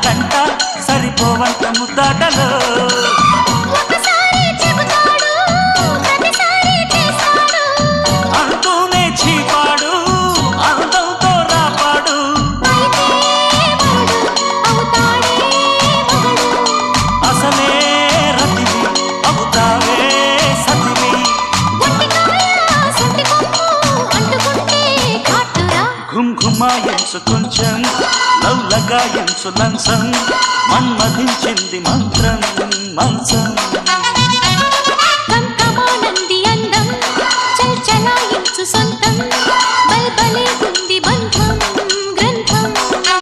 గంట సరిపోవంత ముద్దాటలో అంటూనే చీపాడు అందంతో రాపాడు అసలే రతివి అవుతావే సతివి ఘుంఘుమాయించు కొంచెం లవ్లగాయించు లంచం మన్మధించింది మంత్రం మంచం